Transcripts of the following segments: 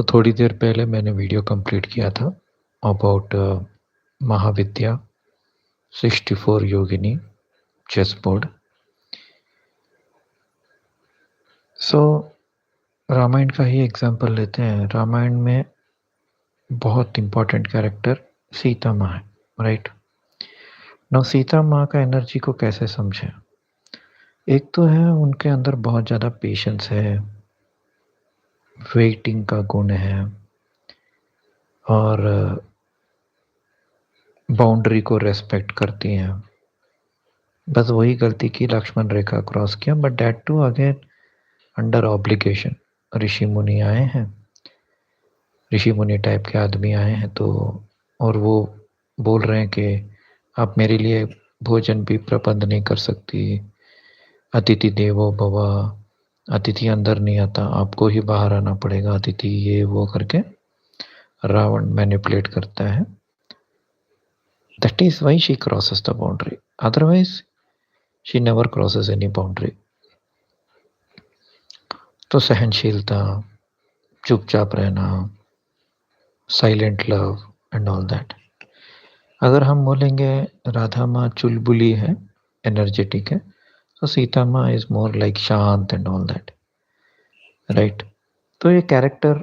तो थोड़ी देर पहले मैंने वीडियो कंप्लीट किया था about Mahavidya 64 Yogini chess board. सो रामायण का ही एग्जांपल लेते हैं। रामायण में बहुत इम्पोर्टेंट कैरेक्टर सीता माँ है, राइट। नाउ सीता माँ का एनर्जी को कैसे समझें? एक तो है उनके अंदर बहुत ज़्यादा पेशेंस है, वेटिंग का गुण है और बाउंड्री को रेस्पेक्ट करती हैं। बस वही गलती की, लक्ष्मण रेखा क्रॉस किया, but that too again under obligation. ऋषि मुनि आए हैं, ऋषि मुनि टाइप के आदमी आए हैं, तो और वो बोल रहे हैं कि आप मेरे लिए भोजन भी प्रबंध नहीं कर सकती, अतिथि देवो भव, अतिथि अंदर नहीं आता, आपको ही बाहर आना पड़ेगा अतिथि, ये वो करके रावण मैनिपुलेट करता है। That is why she crosses the boundary, otherwise she never crosses any boundary. तो सहनशीलता, चुपचाप रहना, silent love and all that. अगर हम बोलेंगे राधा माँ चुलबुली है, एनर्जेटिक है, तो सीता माँ इज मोर लाइक शांत एंड ऑल दैट, राइट। तो ये कैरेक्टर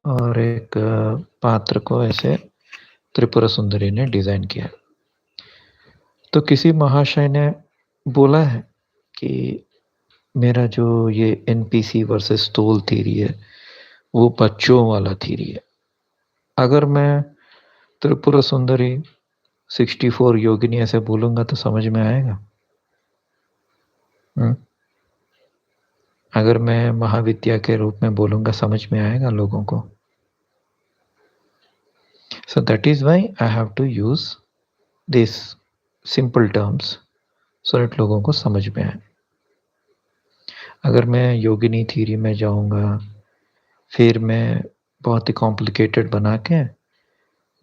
और एक पात्र को ऐसे त्रिपुरा सुंदरी ने डिजाइन किया। तो किसी महाशय ने बोला है कि मेरा जो ये एनपीसी वर्सेस टोल थ्योरी है वो बच्चों वाला थ्योरी है। अगर मैं त्रिपुरा सुंदरी 64 योगिनी ऐसे बोलूंगा तो समझ में आएगा? अगर मैं महाविद्या के रूप में बोलूंगा समझ में आएगा लोगों को? So that is why I have to use this simple terms so that लोगों को समझ में आए। अगर मैं योगिनी थ्योरी में जाऊंगा, फिर मैं बहुत ही कॉम्प्लिकेटेड बना के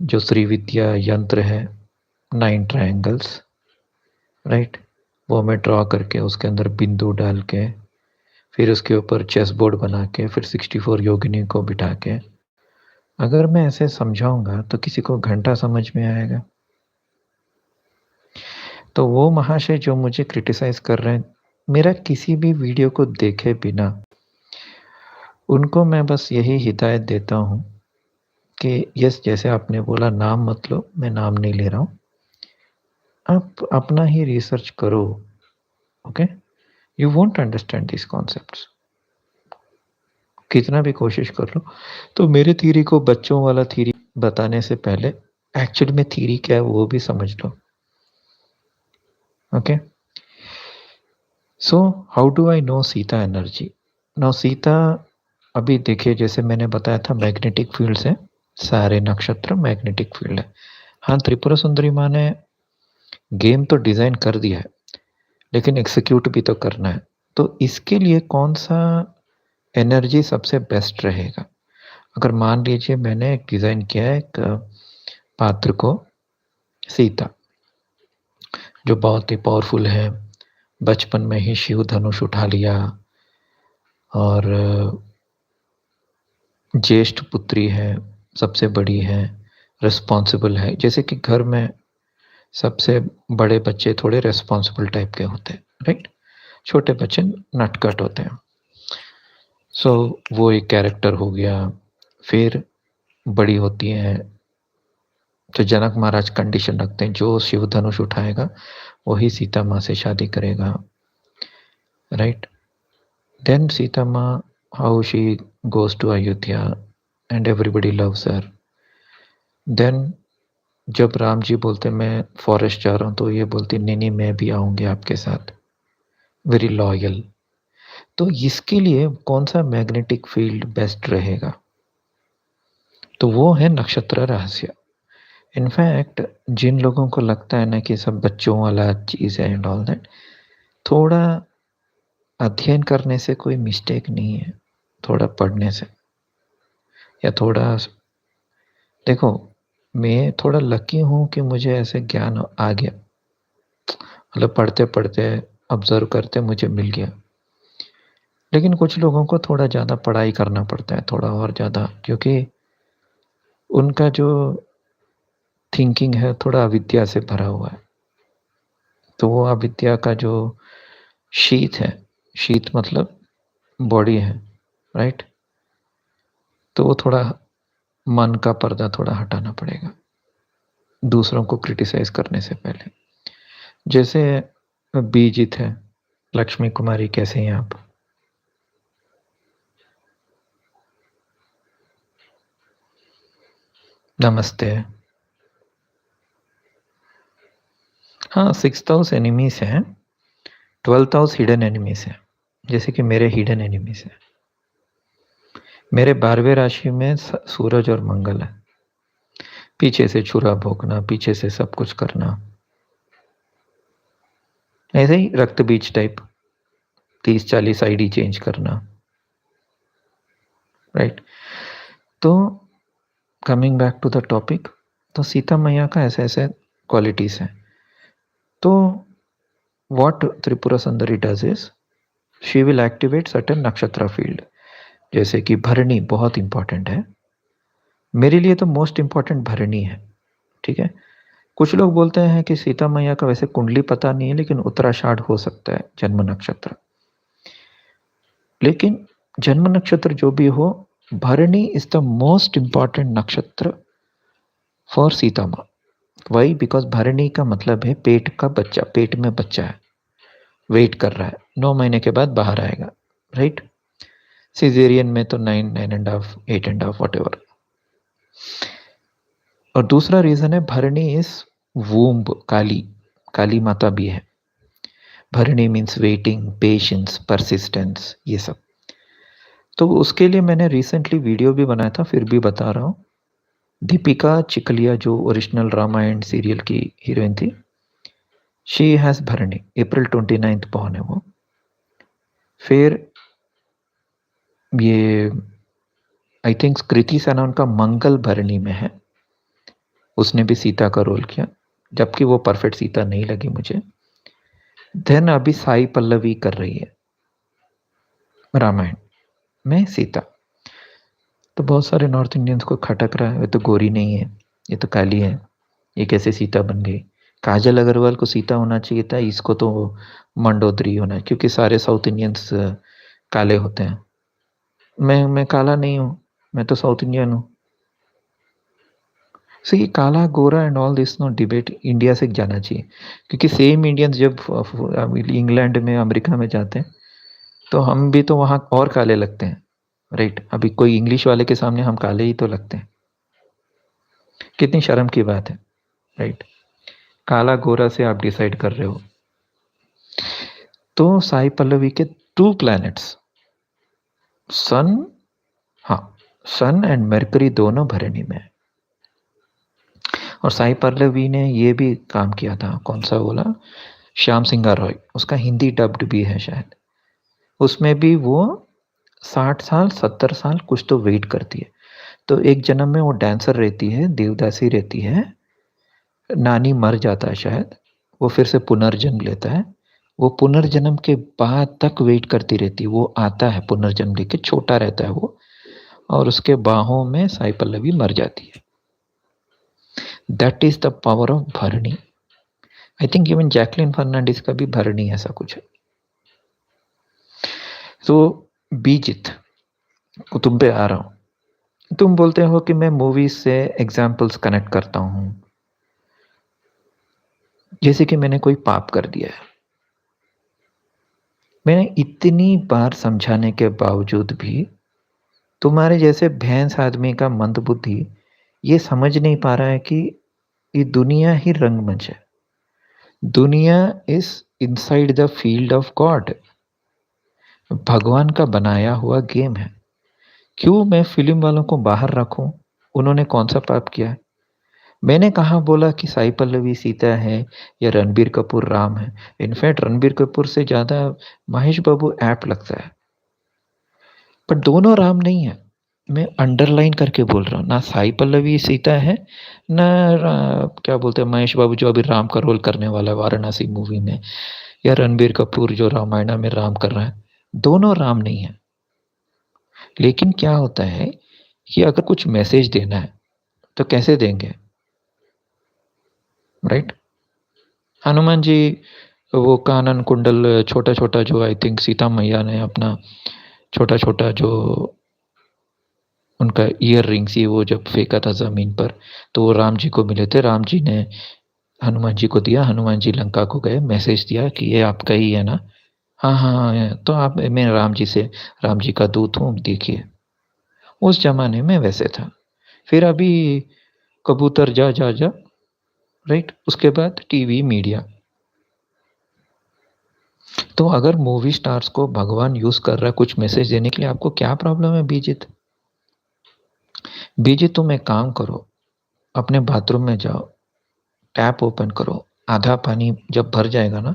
जो श्रीविद्या यंत्र है 9 ट्रायंगल्स, राइट, वो मैं ड्रॉ करके उसके अंदर बिंदु डाल के फिर उसके ऊपर चेस बोर्ड बना के फिर 64 योगिनी को बिठा के अगर मैं ऐसे समझाऊंगा तो किसी को घंटा समझ में आएगा? तो वो महाशय जो मुझे क्रिटिसाइज कर रहे हैं, मेरा किसी भी वीडियो को देखे बिना उनको मैं बस यही हिदायत देता हूँ कि यस, जैसे आपने बोला नाम मत लो, मैं नाम नहीं ले रहा हूँ, आप अपना ही रिसर्च करो, okay. You won't understand this concepts, कितना भी कोशिश कर लो। तो मेरे थ्योरी को बच्चों वाला थ्योरी बताने से पहले एक्चुअली में थ्योरी क्या है वो भी समझ लो, okay. So how do I know Sita energy? Now Sita, अभी देखिए जैसे मैंने बताया था मैग्नेटिक फील्ड से सारे नक्षत्र मैग्नेटिक फील्ड है। हाँ, त्रिपुरा सुंदरी माँ ने गेम तो डिजाइन कर दिया है, लेकिन एग्जीक्यूट भी तो करना है। तो इसके लिए कौन सा एनर्जी सबसे बेस्ट रहेगा? अगर मान लीजिए मैंने एक डिजाइन किया है एक पात्र को, सीता, जो बहुत ही पावरफुल है, बचपन में ही शिव धनुष उठा लिया और ज्येष्ठ पुत्री है, सबसे बड़ी है, रिस्पॉन्सिबल है। जैसे कि घर में सबसे बड़े बच्चे थोड़े रिस्पॉन्सिबल टाइप के होते हैं, राइट, छोटे बच्चे नटखट होते हैं। सो वो एक कैरेक्टर हो गया। फिर बड़ी होती हैं तो जनक महाराज कंडीशन रखते हैं जो शिव धनुष उठाएगा वही सीता माँ से शादी करेगा, राइट। देन सीता माँ, how she goes to Ayodhya and everybody loves her. Then जब राम जी बोलते मैं फॉरेस्ट जा रहा हूँ तो ये बोलती नहीं नहीं मैं भी आऊँगी आपके साथ, वेरी लॉयल। तो इसके लिए कौन सा मैग्नेटिक फील्ड बेस्ट रहेगा? तो वो है नक्षत्र रहस्य। इनफैक्ट जिन लोगों को लगता है ना कि सब बच्चों वाला चीज़ है एंड ऑल दैट, थोड़ा अध्ययन करने से कोई मिस्टेक नहीं है, थोड़ा पढ़ने से या थोड़ा, देखो मैं थोड़ा लकी हूँ कि मुझे ऐसे ज्ञान आ गया, मतलब पढ़ते पढ़ते ऑब्जर्व करते मुझे मिल गया। लेकिन कुछ लोगों को थोड़ा ज़्यादा पढ़ाई करना पड़ता है, थोड़ा और ज़्यादा, क्योंकि उनका जो थिंकिंग है थोड़ा अविद्या से भरा हुआ है। तो वो अविद्या का जो शीत है, शीत मतलब बॉडी है, राइट? तो वो थोड़ा मन का पर्दा थोड़ा हटाना पड़ेगा, दूसरों को क्रिटिसाइज़ करने से पहले। जैसे बीजित है, लक्ष्मी कुमारी कैसे हैं आप? नमस्ते। हाँ, 6th हाउस एनिमीज़ हैं, 12th हाउस हिडन एनिमीज़ हैं, जैसे कि मेरे हिडन एनिमीज़ हैं। मेरे 12वें राशि में सूरज और मंगल है। पीछे से छुरा भोंकना, पीछे से सब कुछ करना। ऐसे ही Rakta beej type 30-40 ID change करना, राइट? तो coming back to the topic, तो सीता मैया का ऐसे-ऐसे क्वालिटीज़ हैं। तो what Tripura Sundari does is she will activate certain नक्षत्र फील्ड, जैसे कि भरणी बहुत इम्पोर्टेंट है। मेरे लिए तो मोस्ट इम्पोर्टेंट भरणी है, ठीक है? कुछ लोग बोलते हैं कि सीता मैया का वैसे कुंडली पता नहीं है, लेकिन उत्तराषाढ़ हो सकता है जन्म नक्षत्र। लेकिन जन्म नक्षत्र जो भी हो, भरणी इज़ द मोस्ट इम्पोर्टेंट नक्षत्र फॉर सीता माँ। व्हाई? बिकॉज़ भरणी का मतलब है पेट का बच्चा, पेट में बच्चा है, वेट कर रहा है, 9 महीने के बाद बाहर आएगा, राइट? सिज़ेरियन में तो 9, 9 and half, 8 and half whatever. और दूसरा रीज़न है भरणी इज़ वूम्ब, काली, काली माता भी है। भरणी मीन्स वेटिंग, पेशेंस, परसिस्टेंस, ये सब। तो उसके लिए मैंने रिसेंटली वीडियो भी बनाया था, फिर भी बता रहा हूँ। दीपिका चिखलिया जो ओरिजिनल रामायण सीरियल की हीरोइन थी, शी हैज़ भरणी, अप्रैल 29 बॉर्न है वो। फिर ये आई थिंक कृति सनन का मंगल भरणी में है, उसने भी सीता का रोल किया, जबकि वो परफेक्ट सीता नहीं लगी मुझे। देन अभी साई पल्लवी कर रही है रामायण में सीता। तो बहुत सारे नॉर्थ इंडियंस को खटक रहा है, ये तो गोरी नहीं है, ये तो काली है, ये कैसे सीता बन गई? काजल अग्रवाल को सीता होना चाहिए था, इसको तो मंडोदरी होना है, क्योंकि सारे साउथ इंडियंस काले होते हैं। मैं काला नहीं हूँ, मैं तो साउथ इंडियन हूँ। सो ये काला गोरा and all this no debate India से जाना चाहिए, क्योंकि सेम इंडियंस जब इंग्लैंड में, अमेरिका में जाते हैं, तो हम भी तो वहाँ और काले लगते हैं, राइट? अभी कोई इंग्लिश वाले के सामने हम काले ही तो लगते हैं। कितनी शर्म की बात है, राइट? काला गोरा से आप डिसाइड कर रहे हो। तो साई पल्लवी के 2 प्लैनेट्स, सन, हाँ, सन एंड मरकरी दोनों भरणी में है। और साई पल्लवी ने ये भी काम किया था, कौन सा बोला? श्याम सिंगा रॉय, उसका हिंदी डब्ड भी है शायद। उसमें भी वो 60 साल, 70 साल कुछ तो वेट करती है। तो एक जन्म में वो डांसर रहती है, देवदासी रहती है, नानी मर जाता है शायद, वो फिर से पुनर्जन्म लेता है। वो पुनर्जन्म के बाद तक वेट करती रहती है, वो आता है पुनर्जन्म लेके, छोटा रहता है वो, और उसके बाहों में साई पल्लवी मर जाती है। That is the power of Bharani. I think even Jacqueline Fernandez का भी भरणी ऐसा कुछ है। तो बीजित, तुम पे आ रहा हूँ। तुम बोलते हो कि मैं मूवीज़ से एग्ज़ाम्पल्स कनेक्ट करता हूँ। जैसे कि मैंने कोई पाप कर दिया है। मैंने इतनी बार समझाने के बावजूद भी तुम्हारे जैसे भैंस आदमी का मंदबुद्धि ये समझ नहीं पा रहा है कि ये दुनिया ही रंगमंच है। दुनिया is inside the field of God. भगवान का बनाया हुआ गेम है। क्यों मैं फ़िल्म वालों को बाहर रखूँ? उन्होंने कौन-सा पाप किया है? मैंने कहाँ बोला कि साई पल्लवी सीता है या रणबीर कपूर राम है। इनफैक्ट रणबीर कपूर से ज़्यादा महेश बाबू ऐप्ट लगता है। पर दोनों राम नहीं है। मैं अंडरलाइन करके बोल रहा हूँ, ना साई पल्लवी सीता है, ना क्या बोलते हैं महेश बाबू जो अभी राम का रोल करने वाला है वाराणसी मूवी में, या रणबीर कपूर जो रामायण में राम कर रहा है। दोनों राम नहीं है। लेकिन क्या होता है कि अगर कुछ मैसेज देना है, तो कैसे देंगे? राइट? हनुमान जी वो कानन कुंडल छोटा-छोटा जो आई थिंक सीता मैया ने अपना छोटा-छोटा जो उनका ईयर रिंग्स ये वो जब फेंका था ज़मीन पर, तो वो राम जी को मिले थे। राम जी ने हनुमान जी को दिया, हनुमान जी लंका को गए, मैसेज दिया कि ये आपका ही है ना? हाँ, हाँ, हाँ, है। तो आप मैं राम जी का दूत हूँ, देखिए। उस ज़माने में वैसे था। फिर अभी कबूतर जा, जा, जा, राइट? उसके बाद टीवी, मीडिया। तो अगर मूवी स्टार्स को भगवान यूज़ कर रहा है कुछ मैसेज देने के लिए, आपको क्या प्रॉब्लम है बीजित? बीजित तुम एक काम करो, अपने बाथरूम में जाओ, टैप ओपन करो, आधा पानी जब भर जाएगा ना,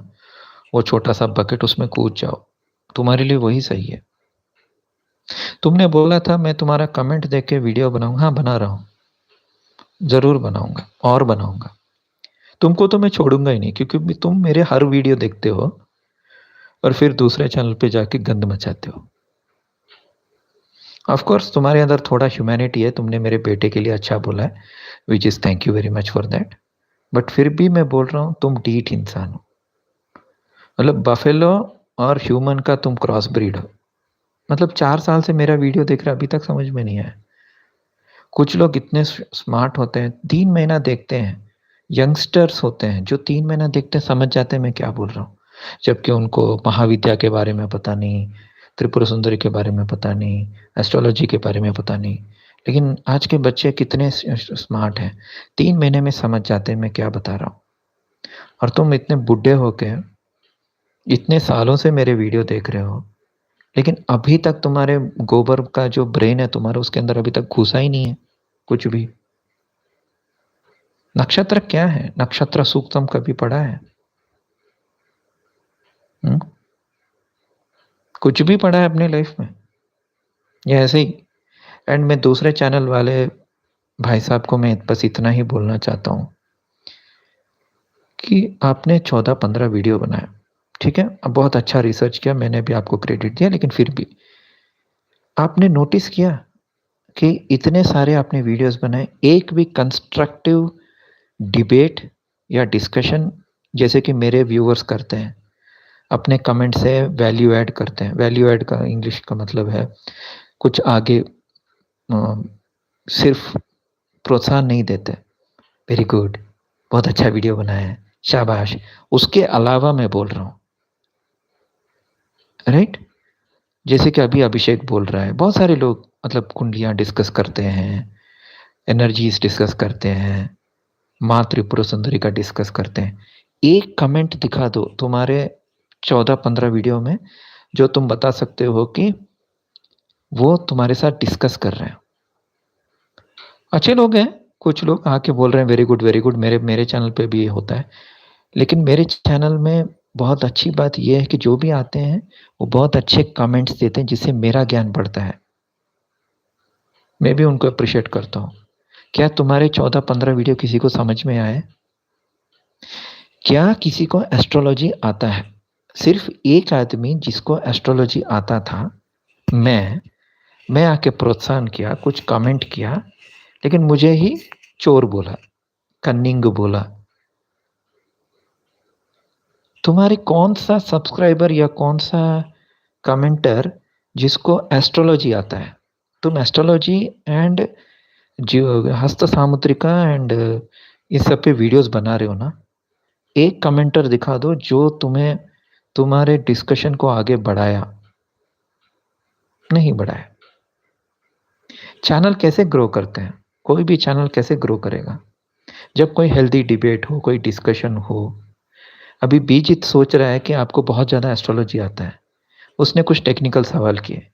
वो छोटा-सा बकेट उसमें कूद जाओ, तुम्हारे लिए वही सही है। तुमने बोला था मैं तुम्हारा कमेंट देख के वीडियो बनाऊँगा, हाँ, बना रहा हूँ, ज़रूर बनाऊँगा और बनाऊँगा। तुमको तो मैं छोड़ूँगा ही नहीं क्योंकि तुम मेरे हर वीडियो देखते हो और फिर दूसरे चैनल पे जाके गंद मचाते हो। ऑफ़ कोर्स तुम्हारे अंदर थोड़ा ह्यूमैनिटी है, तुमने मेरे बेटे के लिए अच्छा बोला है, which is thank you very much for that. But फिर भी मैं बोल रहा हूँ तुम ढीठ इंसान हो। मतलब बफ़ेलो और ह्यूमन का तुम क्रॉस ब्रीड हो। मतलब 4 साल से मेरा वीडियो देख रहे हो, अभी तक समझ में नहीं आया। कुछ लोग इतने स्मार्ट होते हैं, 3 महीना देखते हैं। यंगस्टर्स होते हैं जो 3 महीना देखते हैं, समझ जाते हैं मैं क्या बोल रहा हूँ। जबकि उनको महाविद्या के बारे में पता नहीं, त्रिपुरा सुंदरी के बारे में पता नहीं, एस्ट्रोलॉजी के बारे में पता नहीं। लेकिन आज के बच्चे कितने स्मार्ट हैं, 3 महीने में समझ जाते हैं मैं क्या बता रहा हूँ। और तुम इतने बुड्ढे हो के इतने सालों से मेरे वीडियो देख रहे हो, लेकिन अभी तक तुम्हारे गोबर का जो ब्रेन है तुम्हारा, उसके अंदर अभी तक घुसा ही नहीं है, कुछ भी। नक्षत्र क्या है? नक्षत्र सूक्तम कभी पढ़ा है? हुँ? कुछ भी पढ़ा है अपनी लाइफ में? या ऐसे ही? एंड मैं दूसरे चैनल वाले भाई साहब को मैं बस इतना ही बोलना चाहता हूँ कि आपने 14-15 वीडियो बनाया, ठीक है? अब बहुत अच्छा रिसर्च किया, मैंने भी आपको क्रेडिट दिया, लेकिन फिर भी आपने नोटिस किया कि इतने सारे आपने वीडियोज़ बनाए, एक भी कंस्ट्रक्टिव डिबेट या डिस्कशन जैसे कि मेरे व्यूअर्स करते हैं, अपने कमेंट से वैल्यू ऐड करते हैं। वैल्यू ऐड का इंग्लिश का मतलब है कुछ आगे सिर्फ़ प्रोत्साहन नहीं देते, वेरी गुड, बहुत अच्छा वीडियो बनाया है, शाबाश। उसके अलावा मैं बोल रहा हूँ, राइट? जैसे कि अभी अभिषेक बोल रहा है, बहुत सारे लोग मतलब कुंडलियाँ डिस्कस करते हैं, एनर्जीज़ डिस्कस करते हैं, माँ त्रिपुरा सुंदरी का डिस्कस करते हैं। एक कमेंट दिखा दो तुम्हारे 14-15 वीडियो में, जो तुम बता सकते हो कि वो तुम्हारे साथ डिस्कस कर रहे हैं। अच्छे लोग हैं, कुछ लोग आके बोल रहे हैं वेरी गुड, मेरे मेरे चैनल पे भी ये होता है। लेकिन मेरे चैनल में बहुत अच्छी बात ये है कि जो भी आते हैं, वो बहुत अच्छे कमेंट्स देते हैं जिससे मेरा ज्ञान बढ़ता है। मैं भी उनको एप्रिशिएट करता हूँ। क्या तुम्हारे 14-15 वीडियो किसी को समझ में आए? क्या किसी को एस्ट्रोलॉजी आता है? सिर्फ़ एक आदमी जिसको एस्ट्रोलॉजी आता था, मैं आके प्रोत्साहन किया, कुछ कमेंट किया, लेकिन मुझे ही चोर बोला, कन्निंग बोला। तुम्हारे कौन-सा सब्सक्राइबर या कौन-सा कमेंटर जिसको एस्ट्रोलॉजी आता है? तुम एस्ट्रोलॉजी एंड जो हस्त सामुद्रिका एंड इस सब पे वीडियोज़ बना रहे हो ना? एक कमेंटर दिखा दो जो तुम्हें तुम्हारे डिस्कशन को आगे बढ़ाया। नहीं बढ़ाया। चैनल कैसे ग्रो करते हैं? कोई भी चैनल कैसे ग्रो करेगा? जब कोई हेल्दी डिबेट हो, कोई डिस्कशन हो। अभी बीजित सोच रहा है कि आपको बहुत ज़्यादा एस्ट्रोलॉजी आता है। उसने कुछ टेक्निकल सवाल किए।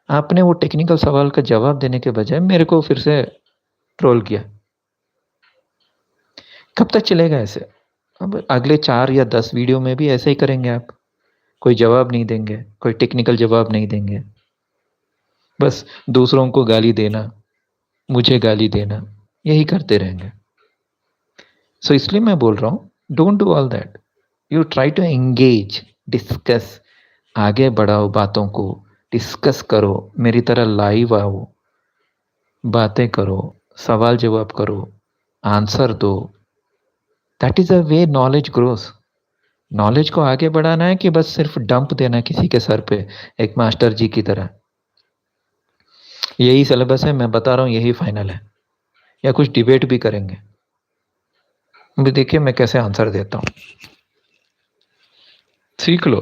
आपने वो टेक्निकल सवाल का जवाब देने के बजाय मेरे को फिर से ट्रोल किया। कब तक चलेगा ऐसे? अब अगले 4 या 10 वीडियो में भी ऐसे ही करेंगे आप। कोई जवाब नहीं देंगे, कोई टेक्निकल जवाब नहीं देंगे। बस दूसरों को गाली देना, मुझे गाली देना, यही करते रहेंगे। सो इसलिए मैं बोल रहा हूँ, don't do all that. You try to engage, discuss, आगे बढ़ाओ बातों को, डिस्कस करो, मेरी तरह लाइव आओ, बातें करो, सवाल जवाब करो, आंसर दो। That is a way knowledge grows. Knowledge को आगे बढ़ाना है कि बस सिर्फ डंप देना है किसी के सर पे, एक मास्टर जी की तरह। यही सिलेबस है, मैं बता रहा हूँ यही फाइनल है, या कुछ डिबेट भी करेंगे। अभी देखिए मैं कैसे आंसर देता हूँ, सीख लो।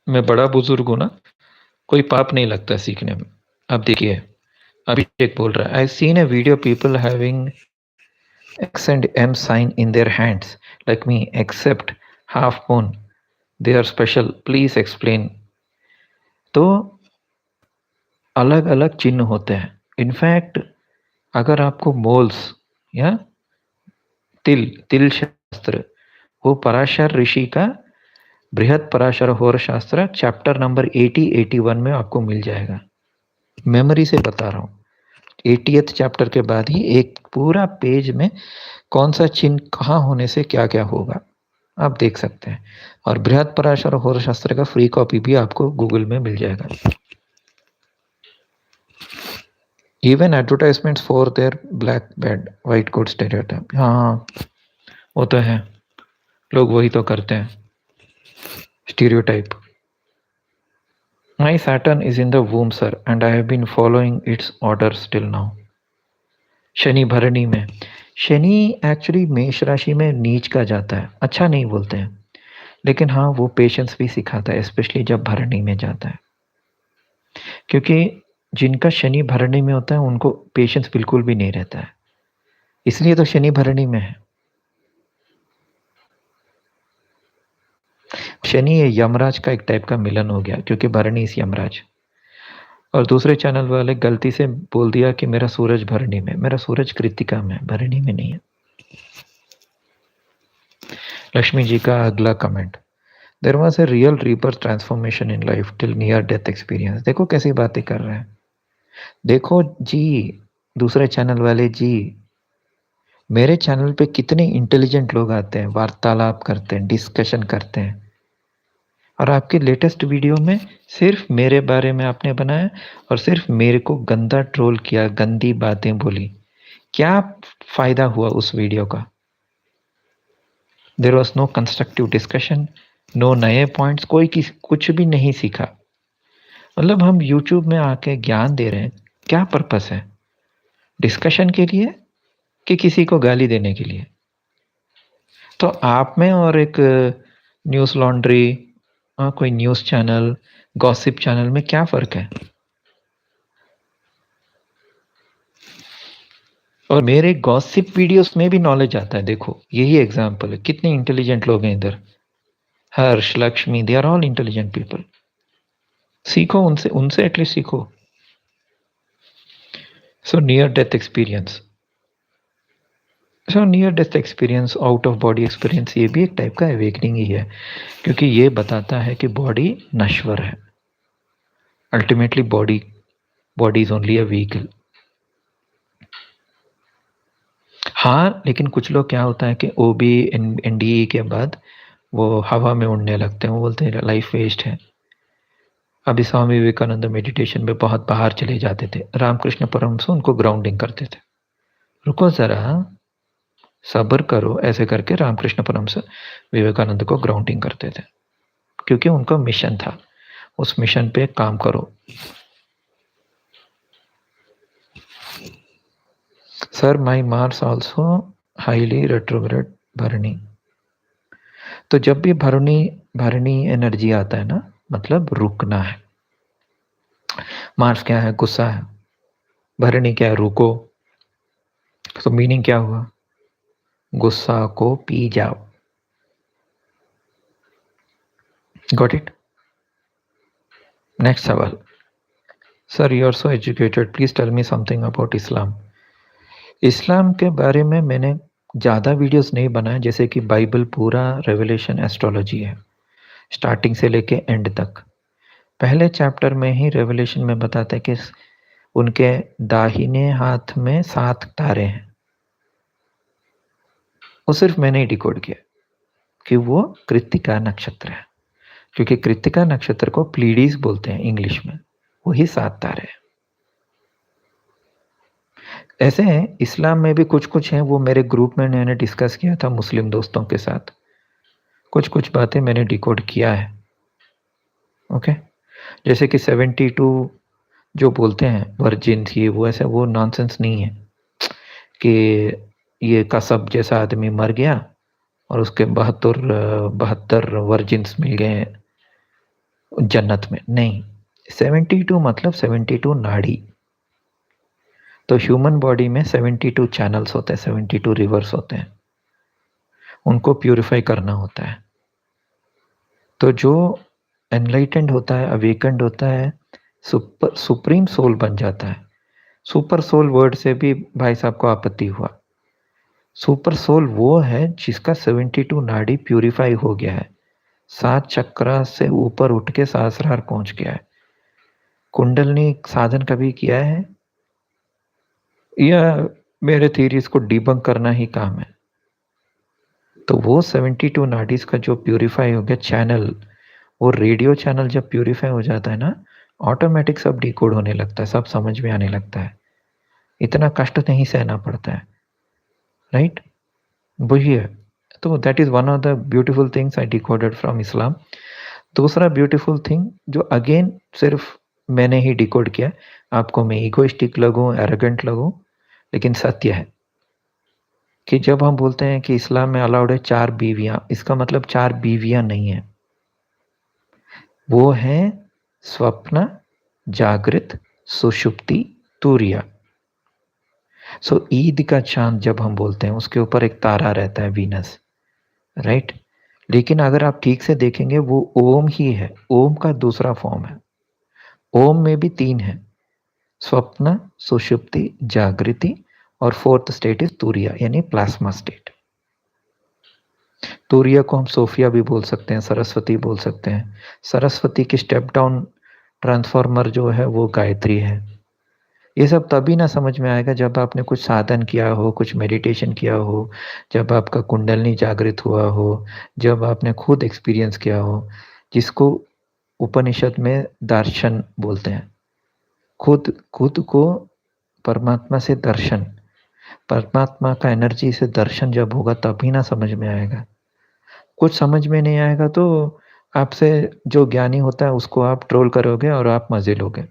मैं बड़ा बुजुर्ग हूँ ना, कोई पाप नहीं लगता सीखने में। अब देखिए, अभिषेक बोल रहा है, I seen A video people having X and M sign in their hands, like me, except half moon. They are special. Please explain. तो अलग अलग चिन्ह होते हैं। इनफैक्ट अगर आपको मोल्स या तिल तिल शास्त्र, वो पराशर ऋषि का बृहद पराशर होर शास्त्र चैप्टर नंबर 80-81 में आपको मिल जाएगा। मेमोरी से बता रहा हूँ। 80th चैप्टर के बाद ही एक पूरा पेज में कौन सा चिन्ह कहाँ होने से क्या क्या होगा आप देख सकते हैं। और बृहद पराशर होर शास्त्र का फ्री कॉपी भी आपको गूगल में मिल जाएगा। Even advertisements for their black bad white coat stereotype, हाँ वो तो है, लोग वही तो करते हैं, stereotype. My Saturn is in the womb sir and I have been following its orders till now. Shani Bharani में, शनि एक्चुअली मेष राशि में नीच का जाता है, अच्छा नहीं बोलते हैं, लेकिन हाँ वो पेशेंस भी सिखाता है, स्पेशली जब भरणी में जाता है। क्योंकि जिनका शनि भरणी में होता है उनको पेशेंस बिल्कुल भी नहीं रहता है, इसलिए तो शनि भरणी में है। शनि ये यमराज का एक टाइप का मिलन हो गया, क्योंकि भरणी इस यमराज। और दूसरे चैनल वाले गलती से बोल दिया कि मेरा सूरज भरणी में, मेरा सूरज कृतिका में, भरणी में नहीं है। लक्ष्मी जी का अगला comment, there was a real rebirth transformation in life till near death experience. देखो कैसी बातें कर रहे हैं, देखो जी, दूसरे चैनल वाले जी, मेरे चैनल पे कितने इंटेलिजेंट लोग आते हैं, वार्तालाप करते हैं, डिस्कशन करते हैं। और आपके लेटेस्ट वीडियो में सिर्फ मेरे बारे में आपने बनाया और सिर्फ मेरे को गंदा ट्रोल किया, गंदी बातें बोली। क्या फायदा हुआ उस वीडियो का? There was no constructive discussion, no नए पॉइंट्स, कोई कुछ भी नहीं सीखा। मतलब हम यूट्यूब में आके ज्ञान दे रहे हैं, क्या पर्पस है? डिस्कशन के लिए कि किसी को गाली देने के लिए? तो आप में और एक न्यूज़ लॉन्ड्री, कोई न्यूज़ चैनल, गॉसिप चैनल में क्या फ़र्क है? और मेरे गॉसिप वीडियोस में भी नॉलेज आता है, देखो यही एग्जांपल है, कितने इंटेलिजेंट लोग हैं इधर। Harsh, Lakshmi, they are all intelligent people. सीखो उनसे, उनसे एटलीस्ट सीखो। So near death experience, near death experience, out of body experience, ये भी एक टाइप का अवेकनिंग ही है, क्योंकि ये बताता है कि बॉडी नश्वर है। Ultimately body is only a vehicle. हाँ, लेकिन कुछ लोग क्या होता है कि ओबी एनडीए के बाद वो हवा में उड़ने लगते हैं, वो बोलते हैं लाइफ वेस्ट है। अभी स्वामी विवेकानंद मेडिटेशन में बहुत बाहर चले जाते थे, रामकृष्ण परमहंस उनको ग्राउंडिंग करते थे। रुको जरा, सब्र करो, ऐसे करके रामकृष्ण परमहंस विवेकानंद को ग्राउंडिंग करते थे, क्योंकि उनका मिशन था, उस मिशन पे काम करो। Sir my Mars also highly retrograde भरणी। तो जब भी भरणी भरणी एनर्जी आता है ना, मतलब रुकना है। मार्स क्या है? गुस्सा है। भरणी क्या है? रुको। तो मीनिंग क्या हुआ? गुस्सा को पी जाओ। Got it? नेक्स्ट सवाल, sir you are so educated, please tell me something about Islam. Islam के बारे में मैंने ज़्यादा वीडियोस नहीं बनाए, जैसे कि बाइबल पूरा रेवलेशन एस्ट्रोलॉजी है, स्टार्टिंग से लेके एंड तक। पहले चैप्टर में ही रेवलेशन में बताता है कि उनके दाहिने हाथ में 7 तारे हैं। वो सिर्फ मैंने ही डिकोड किया कि वो कृत्तिका नक्षत्र है। क्योंकि कृत्तिका नक्षत्र को प्लीडीज बोलते हैं इंग्लिश में, वही 7 तारे हैं। ऐसे हैं इस्लाम में भी कुछ-कुछ हैं, वो मेरे ग्रुप में मैंने डिस्कस किया था मुस्लिम दोस्तों के साथ। कुछ-कुछ बातें मैंने डिकोड किया है, ओके? जैसे कि 72 जो बोलते हैं वर्जिन्स ये वो ऐसा वो नॉनसेंस नहीं है कि ये कसब जैसा आदमी मर गया और उसके 72 वर्जिन्स मिल गए जन्नत में, नहीं। 72 मतलब 72 नाड़ी। तो ह्यूमन बॉडी में 72 चैनल्स होते हैं, 72 रिवर्स होते हैं, उनको प्यूरिफाई करना होता है। तो जो एनलाइटेंड होता है, अवेकेंड होता है, सुप्रीम सोल बन जाता है। सुपर सोल वर्ड से भी भाई साहब को आपत्ति हुआ। सुपर सोल वो है जिसका 72 नाड़ी प्यूरिफाई हो गया है, 7 चक्रा से ऊपर उठ के सहस्रार पहुंच गया है। कुंडलनी साधन कभी किया है या मेरे थीरीज को डिबंक करना ही काम है? तो वो 72 नाडीज का जो प्यूरिफाई हो गया चैनल, वो रेडियो चैनल जब प्यूरिफाई हो जाता है ना, ऑटोमेटिक सब डिकोड होने लगता है, सब समझ में आने लगता है, इतना कष्ट नहीं सहना पड़ता है, राइट? वही है। तो that is one of the beautiful things I decoded from Islam. दूसरा ब्यूटीफुल थिंग जो अगेन सिर्फ मैंने ही डिकोड किया, आपको मैं इगोइस्टिक लगूं, एरोगेंट लगूं, लेकिन सत्य है कि जब हम बोलते हैं कि इस्लाम में अलाउड है 4 बीवियां, इसका मतलब 4 बीवियां नहीं है, वो है स्वप्न, जागृत, सुषुप्ति, तुरिया। सो ईद का चांद जब हम बोलते हैं उसके ऊपर एक तारा रहता है, वीनस, राइट? लेकिन अगर आप ठीक से देखेंगे वो ओम ही है, ओम का दूसरा फॉर्म है। ओम में भी 3 है, स्वप्न, सुषुप्ति, जागृति, और 4th स्टेट इज तुरिया यानी प्लाज्मा स्टेट। तुरिया को हम सोफिया भी बोल सकते हैं, सरस्वती बोल सकते हैं। सरस्वती की स्टेप डाउन ट्रांसफॉर्मर जो है वो गायत्री है। ये सब तभी ना समझ में आएगा जब आपने कुछ साधन किया हो, कुछ मेडिटेशन किया हो, जब आपका कुंडलनी जागृत हुआ हो, जब आपने खुद एक्सपीरियंस किया हो, जिसको उपनिषद में दर्शन बोलते हैं। खुद खुद को परमात्मा से दर्शन, परमात्मा का एनर्जी से दर्शन जब होगा तभी ना समझ में आएगा। कुछ समझ में नहीं आएगा तो आपसे जो ज्ञानी होता है उसको आप ट्रोल करोगे और आप मजे लोगे,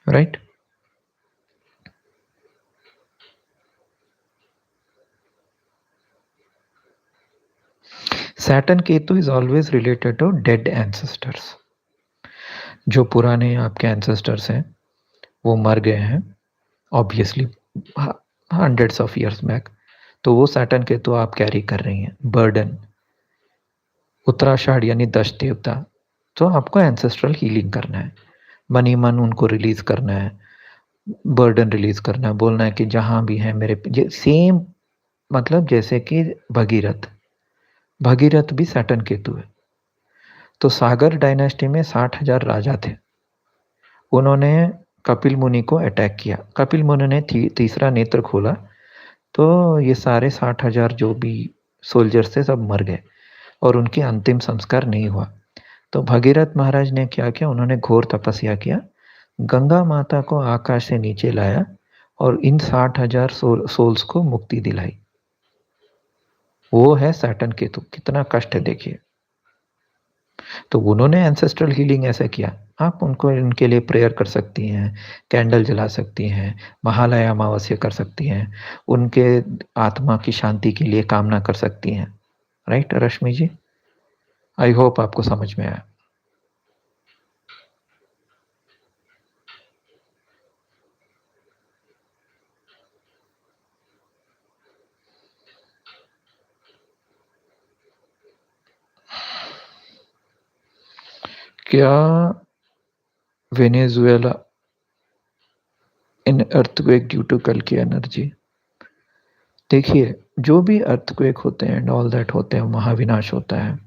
right? Saturn Ketu is always related to dead ancestors. जो पुराने आपके एंसेस्टर्स हैं वो मर गए हैं obviously hundreds of years back, तो वो सैटर्न केतु आप कैरी कर रही हैं, बर्डन। उत्तराषाढ़ यानी दश देवता, तो आपको एंसेस्ट्रल हीलिंग करना है, मनी मन उनको रिलीज करना है, बर्डन रिलीज करना है, बोलना है कि जहां भी है मेरे सेम, मतलब जैसे कि भगीरथ, भगीरथ भी सैटर्न केतु है। तो सागर डायनेस्टी में 60,000 राजा थे, उन्होंने कपिल मुनि को अटैक किया, कपिल मुनि ने तीसरा नेत्र खोला तो ये सारे 60,000 जो भी सोल्जर्स थे सब मर गए और उनके अंतिम संस्कार नहीं हुआ। तो भगीरथ महाराज ने क्या किया, उन्होंने घोर तपस्या किया, गंगा माता को आकाश से नीचे लाया और इन 60,000 सोल्स को मुक्ति दिलाई। वो है सैटर्न केतु, कितना कष्ट है देखिए। तो उन्होंने एंसेस्ट्रल हीलिंग ऐसे किया, आप उनको उनके लिए प्रेयर कर सकती हैं, कैंडल जला सकती हैं, महालया अमावस्या कर सकती हैं, उनके आत्मा की शांति के लिए कामना कर सकती हैं, right Rashmi ji? I hope आपको समझ में आया। क्या Venezuela in earthquake due to कल की एनर्जी? देखिए, जो भी अर्थक्वेक होते हैं एंड ऑल दैट होते हैं, महाविनाश होता है,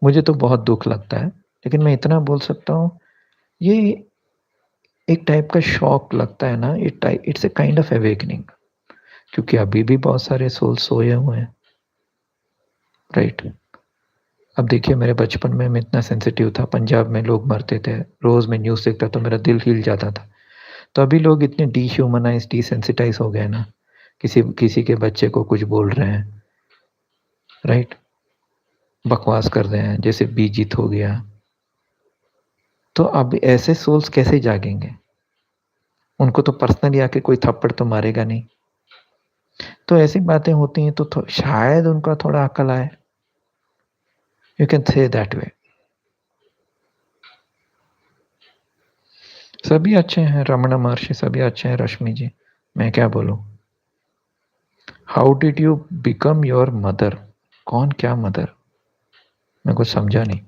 मुझे तो बहुत दुख लगता है, लेकिन मैं इतना बोल सकता हूँ, ये एक टाइप का शॉक लगता है ना, it's a kind of awakening, क्योंकि अभी भी बहुत सारे सोल सोए हुए हैं। राइट। अब देखिए मेरे बचपन में मैं इतना सेंसिटिव था, पंजाब में लोग मरते थे, रोज़ मैं न्यूज़ देखता तो मेरा दिल हिल जाता था। तो अभी लोग इतने डिह्यूमनाइज़, डिसेंसिटाइज़ हो गए ना, किसी किसी के बच्चे को कुछ बोल रहे हैं, राइट? बकवास कर रहे हैं, जैसे बीजित हो गया। तो अब ऐसे सोल्स कैसे जागेंगे? उनको तो पर्सनली आके कोई थप्पड़ तो मारेगा नहीं। तो ऐसी बातें होती हैं तो शायद उनका थोड़ा अक्ल आए। You can say that way. सभी अच्छे हैं, रमणा महर्षि सभी अच्छे हैं, रश्मि जी, मैं क्या बोलूँ? How did you become your mother? कौन क्या मदर? मैं कुछ समझा नहीं।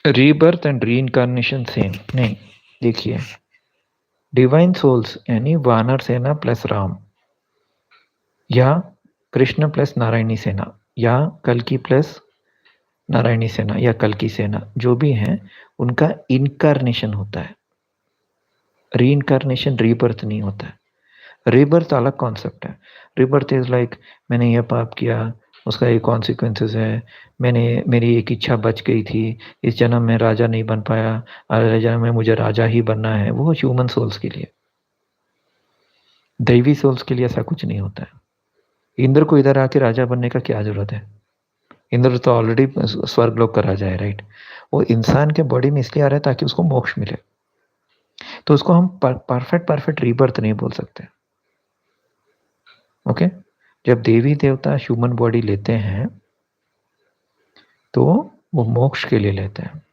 रीबर्थ एंड रीइंकार्नेशन सेम नहीं। देखिए, डिवाइन सोल्स यानी वानर सेना प्लस राम, या कृष्ण प्लस नारायणी सेना, या कल्कि प्लस नारायणी सेना, या कल्कि सेना, जो भी हैं, उनका इनकारनेशन होता है। रीइंकार्नेशन रीबर्थ नहीं होता है। रीबर्थ अलग कॉन्सेप्ट है। रीबर्थ इज लाइक मैंने ये पाप किया, उसका ये कॉन्सिक्वेंसेस है, मैंने मेरी एक इच्छा बच गई थी, इस जन्म में राजा नहीं बन पाया, अगले जन्म में मुझे राजा ही बनना है। वो ह्यूमन सोल्स के लिए। दैवी सोल्स के लिए ऐसा कुछ नहीं होता है। इंद्र को इधर आके राजा बनने का क्या जरूरत है? इंद्र तो ऑलरेडी स्वर्ग लोक का राजा है, राइट? वो इंसान के बॉडी में इसलिए आ रहा है ताकि उसको मोक्ष मिले। तो उसको हम परफेक्ट परफेक्ट रीबर्थ नहीं बोल सकते। ओके? जब देवी देवता ह्यूमन बॉडी लेते हैं तो वो मोक्ष के लिए लेते हैं।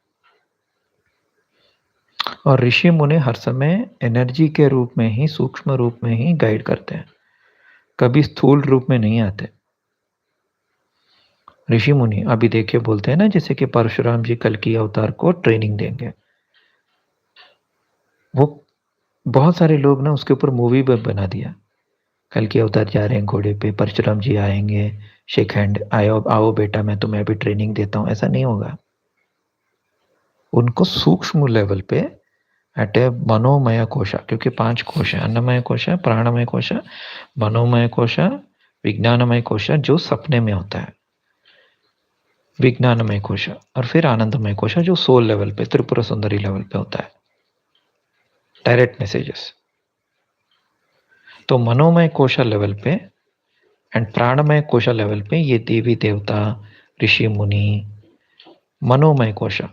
और ऋषि मुनि हर समय एनर्जी के रूप में ही, सूक्ष्म रूप में ही गाइड करते हैं, कभी स्थूल रूप में नहीं आते। ऋषि मुनि अभी देखिए बोलते हैं ना, जैसे कि परशुराम जी कल्कि अवतार को ट्रेनिंग देंगे, वो बहुत सारे लोग ना उसके ऊपर मूवी बना दिया। कल्कि अवतार जा रहे हैं घोड़े पे, परशुराम जी आएंगे, शेक हैंड, आओ आओ बेटा मैं तुम्हें अभी ट्रेनिंग देता हूँ, ऐसा नहीं होगा। उनको सूक्ष्म लेवल पे एट ए मनोमय कोश, क्योंकि 5 कोश है, अन्नमय कोश, प्राणमय कोश, मनोमय कोश, विज्ञानमय कोश जो सपने में होता है, विज्ञानमय कोश, और फिर आनंदमय कोश जो सोल लेवल पे, त्रिपुरा सुंदरी लेवल पे होता है, डायरेक्ट मैसेजेस। तो मनोमय कोशा लेवल पे एंड प्राणमय कोशा लेवल पे ये देवी देवता, ऋषि मुनि, मनोमय कोशा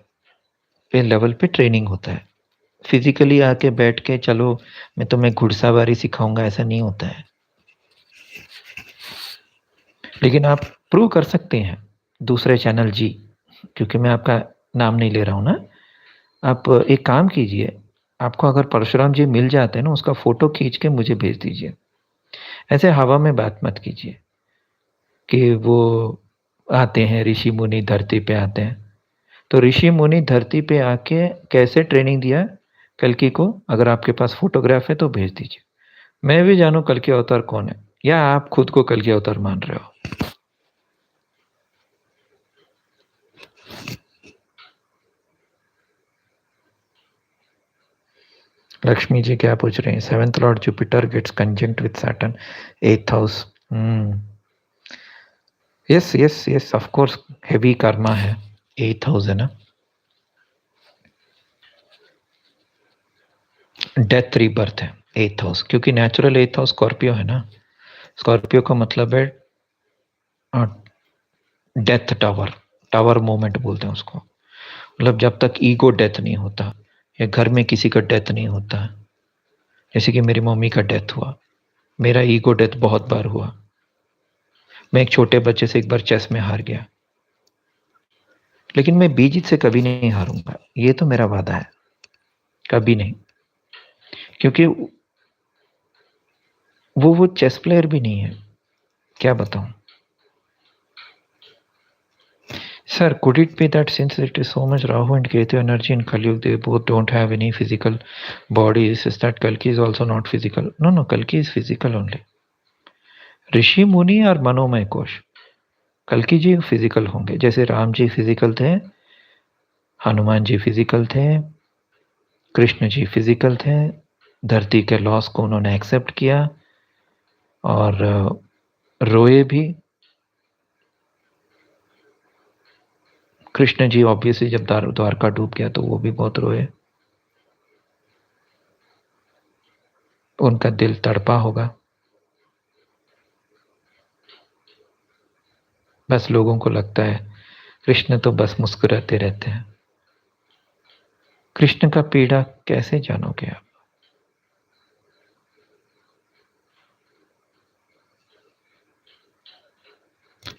पे लेवल पे ट्रेनिंग होता है। फिजिकली आके बैठ के चलो मैं तुम्हें घुड़सवारी सिखाऊंगा, ऐसा नहीं होता है। लेकिन आप प्रूव कर सकते हैं दूसरे चैनल जी, क्योंकि मैं आपका नाम नहीं ले रहा हूँ ना। आप एक काम कीजिए, आपको अगर परशुराम जी मिल जाते हैं ना, उसका फोटो खींच के मुझे भेज दीजिए। ऐसे हवा में बात मत कीजिए कि वो आते हैं ऋषि मुनि धरती पे आते हैं। तो ऋषि मुनि धरती पे आके कैसे ट्रेनिंग दिया कल्कि को, अगर आपके पास फोटोग्राफ है तो भेज दीजिए। मैं भी जानूं कल्कि अवतार कौन है, या आप खुद को कल्कि अवतार मान रहे हो? लक्ष्मी जी क्या पूछ रहे हैं? 7th lord Jupiter gets conjunct with Saturn 8th house. Yes yes yes, of course heavy karma है, 8th हाउस है ना। डेथ रीबर्थ है 8th हाउस, क्योंकि नेचुरल 8th हाउस स्कॉर्पियो है ना। स्कॉर्पियो का मतलब है डेथ टावर, टावर मोमेंट बोलते हैं उसको। मतलब जब तक ईगो डेथ नहीं होता, या घर में किसी का डेथ नहीं होता, जैसे कि मेरी मम्मी का डेथ हुआ, मेरा ईगो डेथ बहुत बार हुआ। मैं एक छोटे बच्चे से एक बार चेस में हार गया, लेकिन मैं बीजित से कभी नहीं हारूंगा, ये तो मेरा वादा है, कभी नहीं। क्योंकि वो चेस प्लेयर भी नहीं है, क्या बताऊं sir. Could it be that since it is so much Rahu and Ketu energy in Kali Yuga, they both don't have any physical bodies, is that Kalki is also not physical? No no, Kalki is physical only। ऋषि मुनि और मनोमय कोश, कल्कि जी physical होंगे, जैसे Ram ji physical थे, Hanuman ji physical थे, Krishna ji physical थे, धरती के लॉस को उन्होंने एक्सेप्ट किया और रोए भी। कृष्ण जी ऑब्वियसली जब द्वारका डूब गया तो वो भी बहुत रोए, उनका दिल तड़पा होगा। बस लोगों को लगता है कृष्ण तो बस मुस्कुराते रहते हैं। कृष्ण का पीड़ा कैसे जानोगे आप?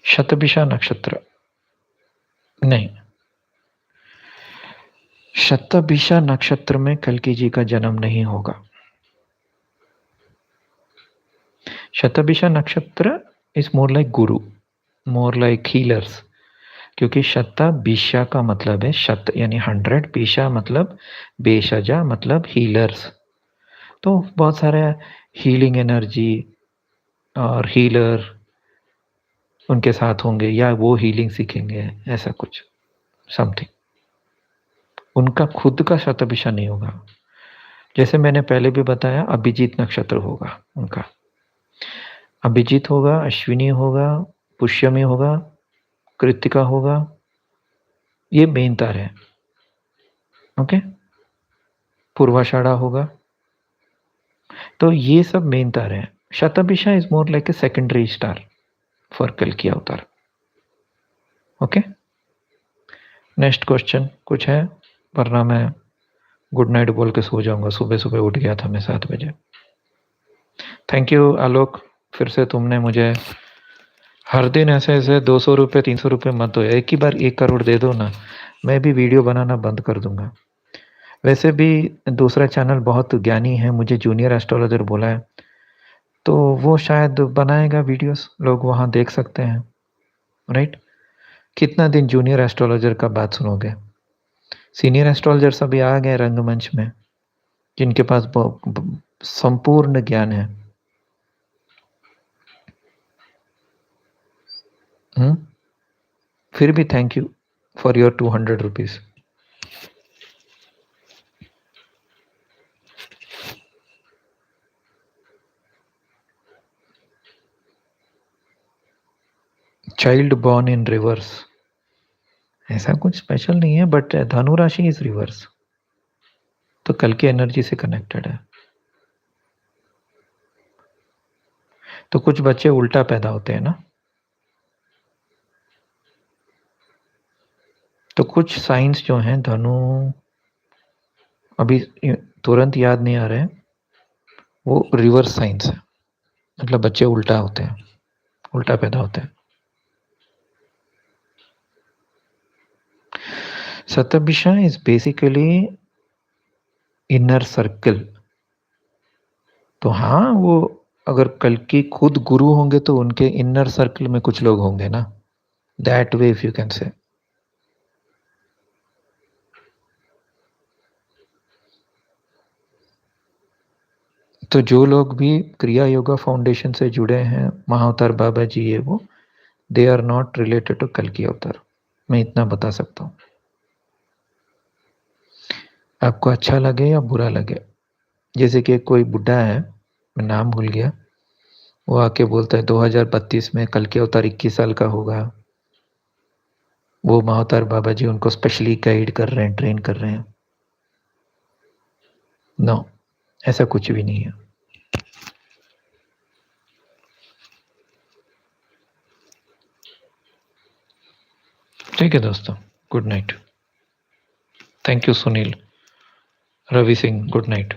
शतभिषा नक्षत्र नहीं, शतभिषा नक्षत्र में कल्कि जी का जन्म नहीं होगा। शतभिषा नक्षत्र is more like Guru, more like healers, क्योंकि शतभिषा का मतलब है शत यानी 100, भिषा मतलब बेशजा मतलब हीलर्स। तो बहुत सारे हीलिंग एनर्जी और हीलर उनके साथ होंगे या वो हीलिंग सीखेंगे, ऐसा कुछ समथिंग। उनका खुद का शतभिषा नहीं होगा। जैसे मैंने पहले भी बताया, अभिजीत नक्षत्र होगा उनका, अभिजीत होगा, अश्विनी होगा, पुष्यमी होगा, कृतिका होगा, ये मेन तार है। ओके, पूर्वाषाढ़ा होगा, तो ये सब मेन तार है। Shatabhisha is more like a secondary star for कल्कि अवतार। ओके, नेक्स्ट क्वेश्चन कुछ है, वरना मैं गुड नाइट बोल के सो जाऊंगा। सुबह सुबह उठ गया था मैं 7 बजे। थैंक यू आलोक, फिर से तुमने मुझे हर दिन ऐसे ऐसे 200 रुपये 300 रुपये मत दो, एक ही बार 1 करोड़ दे दो ना, मैं भी वीडियो बनाना बंद कर दूंगा। वैसे भी दूसरा चैनल बहुत ज्ञानी है, मुझे जूनियर एस्ट्रोलॉजर बोला है, तो वो शायद बनाएगा वीडियोस, लोग वहाँ देख सकते हैं, राइट। कितना दिन जूनियर एस्ट्रोलॉजर का बात सुनोगे? सीनियर एस्ट्रोलॉजर सभी आ गए रंगमंच में, जिनके पास संपूर्ण ज्ञान है। फिर भी thank you for your 200 rupees. Child born in reverse, ऐसा कुछ स्पेशल नहीं है, बट धनु राशि इज रिवर्स, तो कल की एनर्जी से कनेक्टेड है। तो कुछ बच्चे उल्टा पैदा होते हैं ना, तो कुछ साइंस जो हैं धनु, अभी तुरंत याद नहीं आ रहे हैं, वो रिवर्स साइंस है, मतलब बच्चे उल्टा होते हैं, उल्टा पैदा होते हैं। Shatabhisha is basically inner circle. तो हाँ, वो अगर कल की खुद गुरु होंगे तो उनके इनर सर्कल में कुछ लोग होंगे ना, that way if you can say. तो जो लोग भी क्रिया योगा फाउंडेशन से जुड़े हैं, महाअवतार बाबा जी ये वो, they are not related to कल्कि अवतार, मैं इतना बता सकता हूँ। आपको अच्छा लगे या बुरा लगे, जैसे कि कोई बुढ़ा है, मैं नाम भूल गया, वो आके बोलता है 2032 में कल्कि अवतार 21 साल का होगा, वो महाअवतार बाबा जी उनको स्पेशली गाइड कर रहे हैं, ट्रेन कर रहे हैं। नो, ऐसा कुछ भी नहीं है। ठीक है दोस्तों, good night. Thank you Sunil, Ravi Singh, good night.